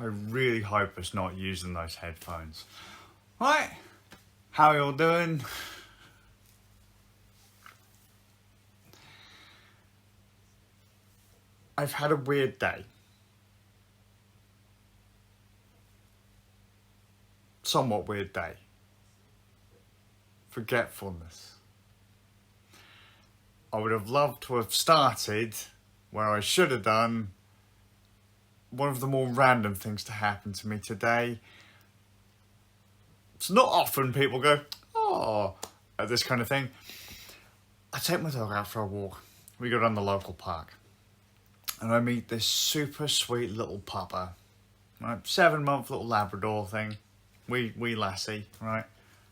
I really hope it's not using those headphones. Right, how are you all doing? I've had a weird day. Somewhat weird day. Forgetfulness. I would have loved to have started where I should have done. One of the more random things to happen to me today. It's not often people go, oh, at this kind of thing. I take my dog out for a walk. We go down the local park. And I meet this super sweet little pupper. Right? 7-month little Labrador thing. Wee lassie, right?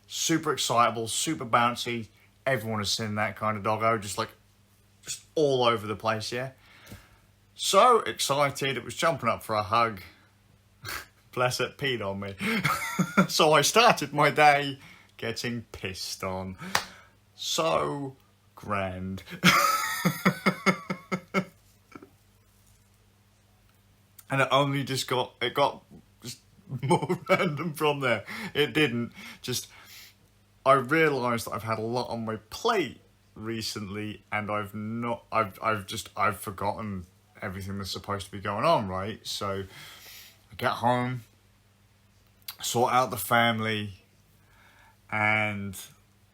Super excitable, super bouncy. Everyone has seen that kind of doggo, just all over the place, yeah? So excited, it was jumping up for a hug. Bless it, peed on me. So I started my day getting pissed on. So grand. And it only got just more random from there. It didn't. I realised that I've had a lot on my plate recently, and I've forgotten everything that's supposed to be going on, right? So I get home, sort out the family, and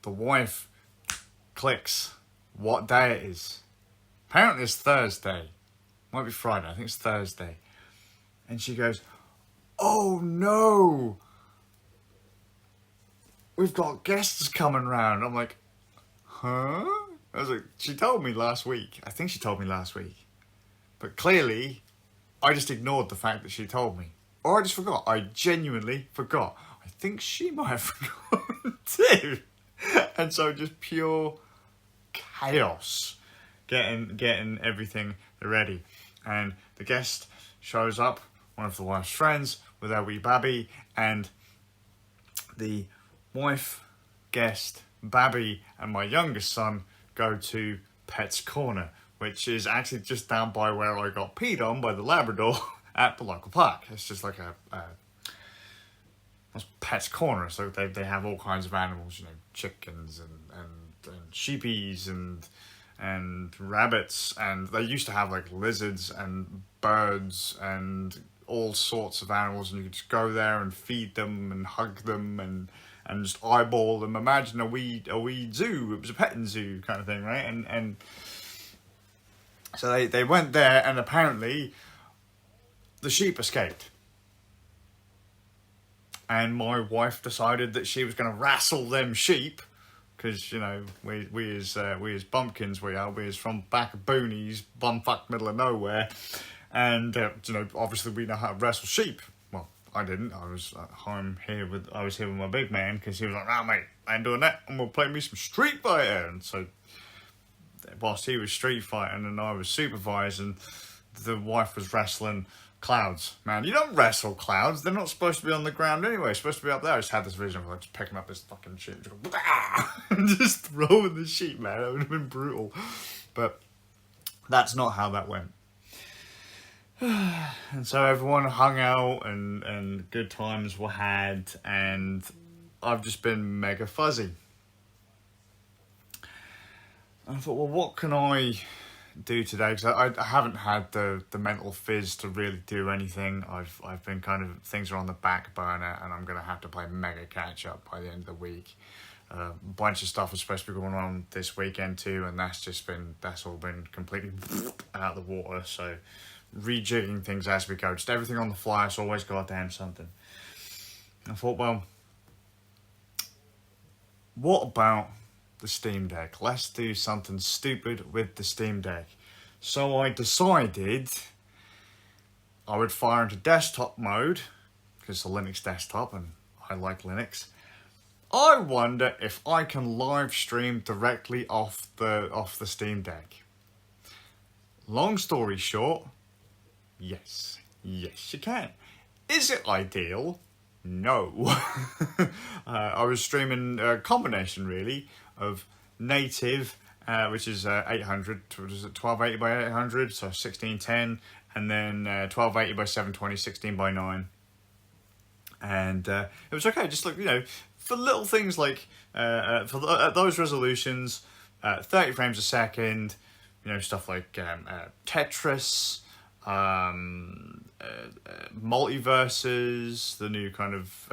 the wife clicks what day it is. Apparently it's Thursday. Might be Friday, I think it's Thursday. And she goes, oh no, we've got guests coming round. I'm like, huh? I was like, she told me last week. I think she told me last week. But clearly, I just ignored the fact that she told me. Or I just forgot. I genuinely forgot. I think she might have forgotten too. And so just pure chaos getting everything ready. And the guest shows up, one of the wife's friends, with our wee babby, and the wife, guest, babby, and my youngest son go to Pet's Corner, which is actually just down by where I got peed on by the Labrador at the local park. It's just like it's Pet's Corner, so they have all kinds of animals, you know, chickens and sheepies and rabbits, and they used to have like lizards and birds and all sorts of animals, and you could just go there and feed them and hug them and just eyeball them. Imagine a wee zoo. It was a petting zoo kind of thing, right? And so they went there, and apparently the sheep escaped. And my wife decided that she was going to wrestle them sheep, because, you know, we as bumpkins we is from back of boonies, bumfuck middle of nowhere. And, you know, obviously we know how to wrestle sheep. Well, I didn't. I was at home here with my big man, because he was like, mate, I ain't doing that. I'm going to play me some Street Fighter. And so, whilst he was street fighting and I was supervising, the wife was wrestling clouds. Man, you don't wrestle clouds. They're not supposed to be on the ground anyway. They're supposed to be up there. I just had this vision of like just picking up this fucking sheep and just throwing the sheep, man. That would have been brutal. But that's not how that went. And so everyone hung out and good times were had, and I've just been mega fuzzy. I thought, well, what can I do today? Because I haven't had the mental fizz to really do anything. I've been kind of, things are on the back burner, and I'm going to have to play mega catch up by the end of the week. A bunch of stuff is supposed to be going on this weekend too, and that's all been completely out of the water. So rejigging things as we go, just everything on the fly. It's always goddamn something. I thought, well, what about the Steam Deck? Let's do something stupid with the Steam Deck. So I decided I would fire into desktop mode, because it's a Linux desktop and I like Linux. I wonder if I can live stream directly off the Steam Deck. Long story short, yes you can. Is it ideal? No. I was streaming a combination really of native, which is 800, what is it, 1280 by 800, so 1610, and then 1280 by 720, 16 by 9. And it was okay, just like, for little things like, at those resolutions, 30 frames a second, stuff like Tetris, Multiverses, the new kind of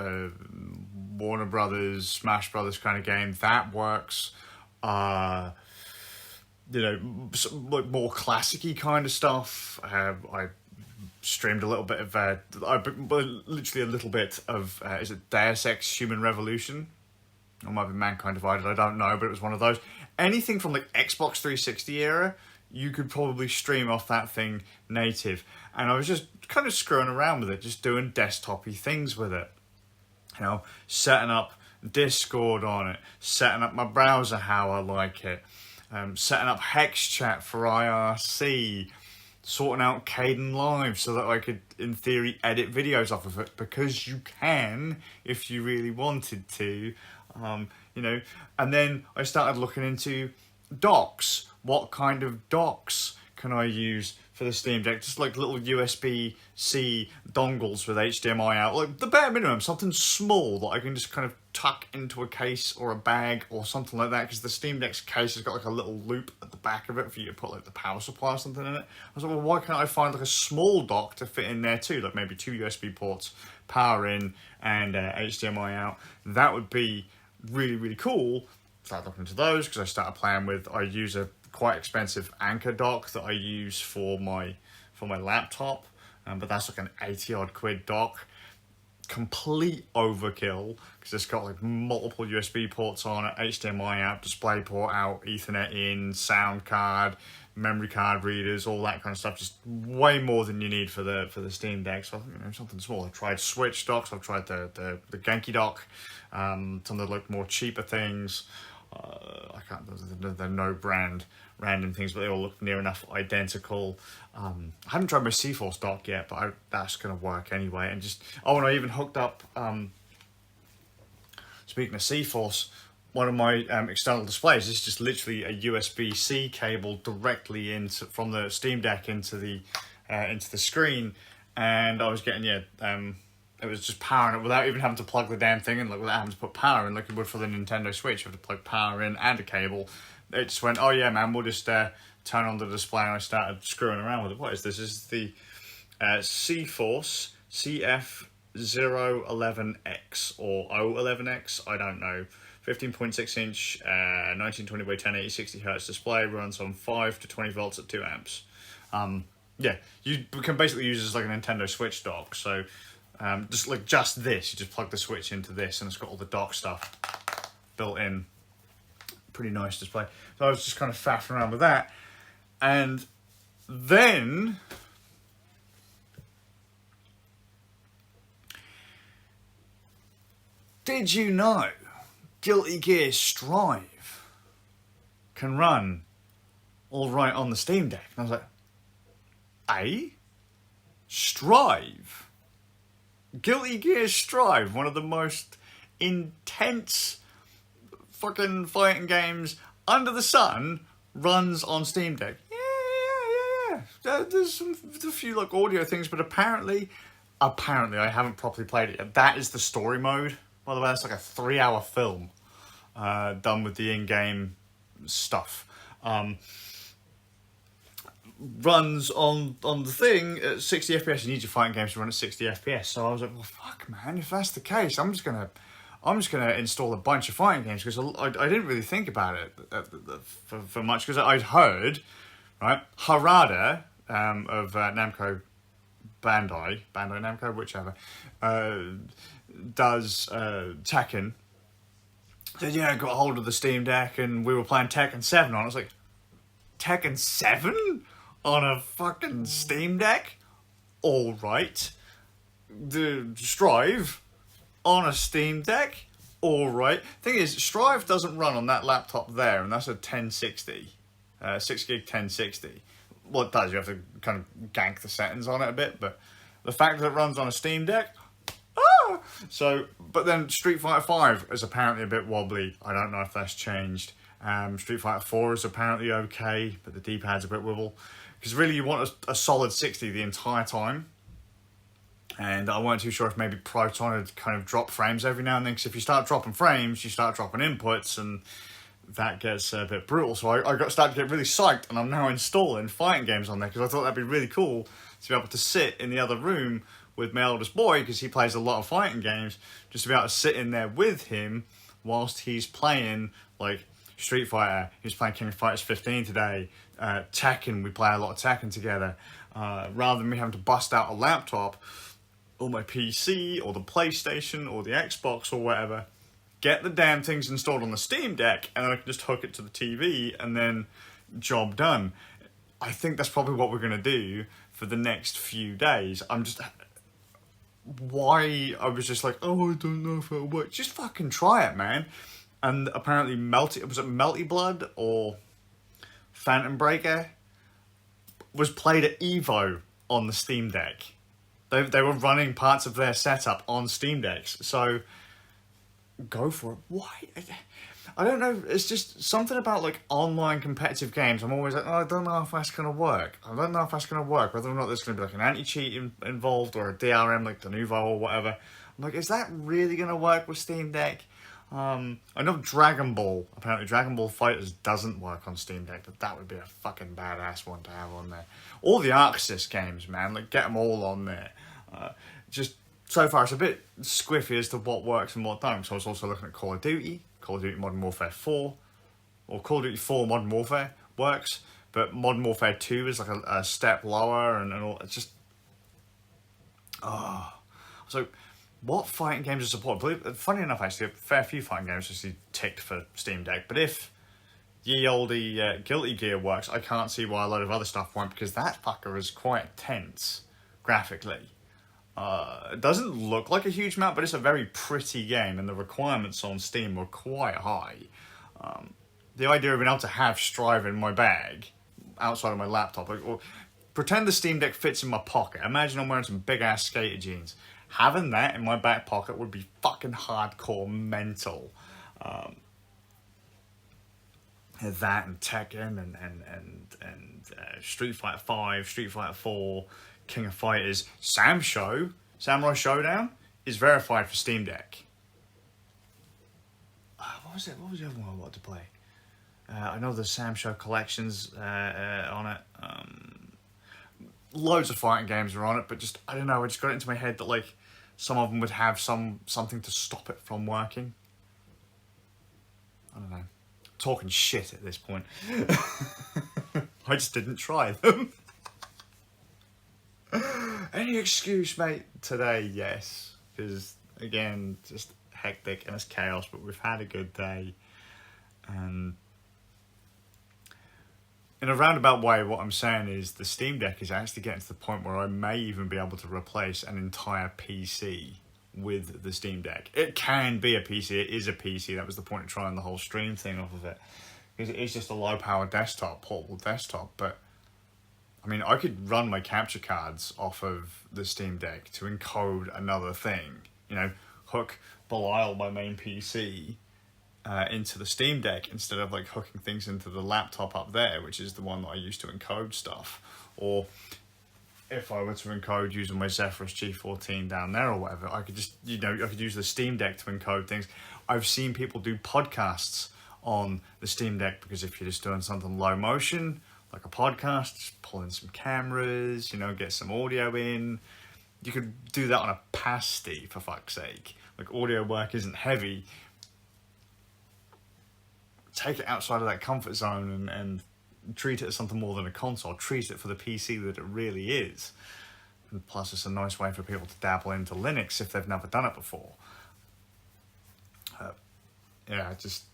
Warner Brothers, Smash Brothers kind of game, that works. Like more classic-y kind of stuff. I streamed a little bit of, literally a little bit of, is it Deus Ex Human Revolution? Or might be Mankind Divided, I don't know, but it was one of those. Anything from like Xbox 360 era, you could probably stream off that thing native. And I was just kind of screwing around with it, just doing desktop-y things with it. Setting up Discord on it, setting up my browser how I like it, setting up hex chat for IRC, sorting out Caden Live so that I could, in theory, edit videos off of it, because you can if you really wanted to, And then I started looking into docks. What kind of docks can I use for the Steam Deck? Just like little USB-C dongles with HDMI out, like the bare minimum, something small that I can just kind of tuck into a case or a bag or something like that, because the Steam Deck's case has got like a little loop at the back of it for you to put like the power supply or something in it. I was like, well, why can't I find like a small dock to fit in there too, like maybe 2 USB ports, power in and HDMI out? That would be really, really cool. Started looking into those because I started playing with, I use a quite expensive Anker dock that I use for my laptop, but that's like an 80 odd quid dock. Complete overkill because it's got like multiple USB ports on it, HDMI out, display port out, Ethernet in, sound card, memory card readers, all that kind of stuff. Just way more than you need for the Steam Deck. So something small. I've tried Switch docks. I've tried the Genki dock. Some of the like more cheaper things. I can't. They're no brand random things, but they all look near enough identical. I haven't tried my C-Force dock yet, but that's gonna work anyway. And and I even hooked up. Speaking of C-Force, one of my external displays is just literally a USB-C cable directly from the Steam Deck into the screen, and I was getting it was just powering it without even having to plug the damn thing in, like without having to put power in like you would for the Nintendo Switch. You have to plug power in and a cable. It just went, oh yeah, man, we'll just turn on the display, and I started screwing around with it. What is this? This is the C-Force CF011X or 011X, I don't know. 15.6 inch, 1920 by 1080, 60 hertz display, runs on 5 to 20 volts at 2 amps. You can basically use it as like a Nintendo Switch dock. So just this, you just plug the Switch into this, and it's got all the dock stuff built in. Pretty nice display. So I was just kind of faffing around with that, and then did you know Guilty Gear Strive can run all right on the Steam Deck? And I was like, Strive? Guilty Gear Strive, one of the most intense fucking fighting games under the sun, runs on Steam Deck. Yeah. There's a few like audio things, but apparently I haven't properly played it yet. That is the story mode. By the way, that's like a 3-hour film done with the in-game stuff. Runs on the thing at 60 FPS. You need your fighting games to run at 60 FPS. So I was like, well, fuck, man. If that's the case, I'm just gonna install a bunch of fighting games, because I didn't really think about it for much, because I'd heard, right, Harada of Namco Bandai Namco, whichever, does Tekken. Said, yeah, I got a hold of the Steam Deck and we were playing Tekken 7 on it. I was like, Tekken 7 on a fucking Steam Deck? All right. The Strive on a Steam Deck? All right. Thing is, Strive doesn't run on that laptop there, and that's a 1060, 6 gig 1060. Well, it does. You have to kind of gank the settings on it a bit, but the fact that it runs on a Steam Deck, So, but then Street Fighter 5 is apparently a bit wobbly. I don't know if that's changed. Street Fighter 4 is apparently okay, but the D-pad's a bit wibble. Because really you want a solid 60 the entire time. And I weren't too sure if maybe Proton would kind of drop frames every now and then, because if you start dropping frames, you start dropping inputs, and that gets a bit brutal. So I started to get really psyched, and I'm now installing fighting games on there, because I thought that'd be really cool to be able to sit in the other room with my eldest boy, because he plays a lot of fighting games, just to be able to sit in there with him whilst he's playing, like, Street Fighter. He was playing King of Fighters 15 today. Tekken, we play a lot of Tekken together. Rather than me having to bust out a laptop or my PC or the PlayStation or the Xbox or whatever, get the damn things installed on the Steam Deck, and then I can just hook it to the TV, and then job done. I think that's probably what we're going to do for the next few days. I was just like, oh, I don't know if it'll work. Just fucking try it, man. And apparently Melty Blood or Phantom Breaker was played at Evo on the Steam Deck. They were running parts of their setup on Steam Decks, so go for it. Why? I don't know, it's just something about, like, online competitive games. I'm always like, oh, I don't know if that's going to work. I don't know if that's going to work, whether or not there's going to be, like, an anti-cheat involved or a DRM like the Nouveau or whatever. I'm like, is that really going to work with Steam Deck? I know Dragon Ball FighterZ doesn't work on Steam Deck, but that would be a fucking badass one to have on there. All the Arxis games, man, like, get them all on there. Just, so far, it's a bit squiffy as to what works and what don't. So I was also looking at Call of Duty Modern Warfare 4, or Call of Duty 4 Modern Warfare works, but Modern Warfare 2 is like a step lower, and all. It's just, so what fighting games are supported? Funny enough, actually, a fair few fighting games actually ticked for Steam Deck, but if ye olde Guilty Gear works, I can't see why a lot of other stuff won't, because that fucker is quite tense graphically. It doesn't look like a huge amount, but it's a very pretty game, and the requirements on Steam were quite high. The idea of being able to have Strive in my bag outside of my laptop, or pretend the Steam Deck fits in my pocket. Imagine I'm wearing some big ass skater jeans. Having that in my back pocket would be fucking hardcore mental. That and Tekken and Street Fighter 5, Street Fighter 4, King of Fighters, Samurai Showdown is verified for Steam Deck. What was it? What was the other one I wanted to play? I know the Sam Show collections on it. Loads of fighting games are on it, but just, I don't know, I just got it into my head that, like, some of them would have something to stop it from working. I don't know. Talking shit at this point. I just didn't try them. Any excuse, mate? Today, yes. Because, again, just hectic and it's chaos, but we've had a good day. And in a roundabout way, what I'm saying is the Steam Deck is actually getting to the point where I may even be able to replace an entire PC with the Steam Deck. It can be a PC, it is a PC. That was the point of trying the whole stream thing off of it. Because it is just a low-power desktop, portable desktop, but I mean, I could run my capture cards off of the Steam Deck to encode another thing. You know, hook Belial, my main PC, into the Steam Deck instead of, like, hooking things into the laptop up there, which is the one that I use to encode stuff. Or if I were to encode using my Zephyrus G14 down there or whatever, I could just, I could use the Steam Deck to encode things. I've seen people do podcasts on the Steam Deck, because if you're just doing something low motion, like a podcast, just pull in some cameras, get some audio in. You could do that on a pasty, for fuck's sake. Like, audio work isn't heavy. Take it outside of that comfort zone and treat it as something more than a console. Treat it for the PC that it really is. And plus, it's a nice way for people to dabble into Linux if they've never done it before. I just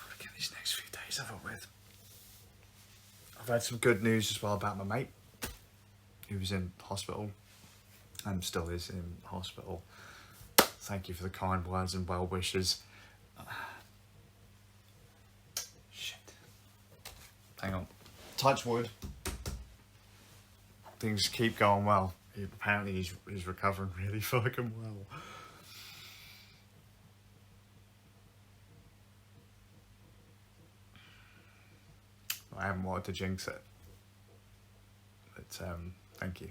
want to get these next few days over with. I've had some good news as well about my mate, who was in hospital and still is in hospital. Thank you for the kind words and well wishes. Shit. Hang on. Touch wood. Things keep going well. Apparently he's recovering really fucking well. I haven't wanted to jinx it. But thank you.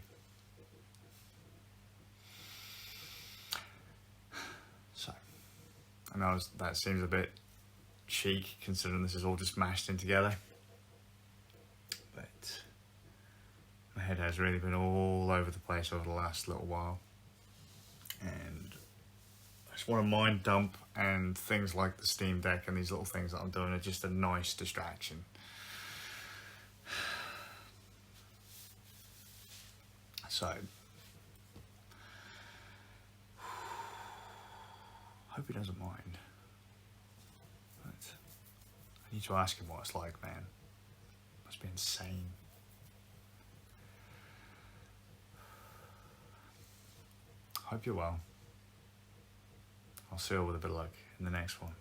So, I know that seems a bit cheek considering this is all just mashed in together. But my head has really been all over the place over the last little while. And I just want to mind dump, and things like the Steam Deck and these little things that I'm doing are just a nice distraction. So, hope he doesn't mind. But I need to ask him what it's like, man. Must be insane. Hope you're well. I'll see you with a bit of luck in the next one.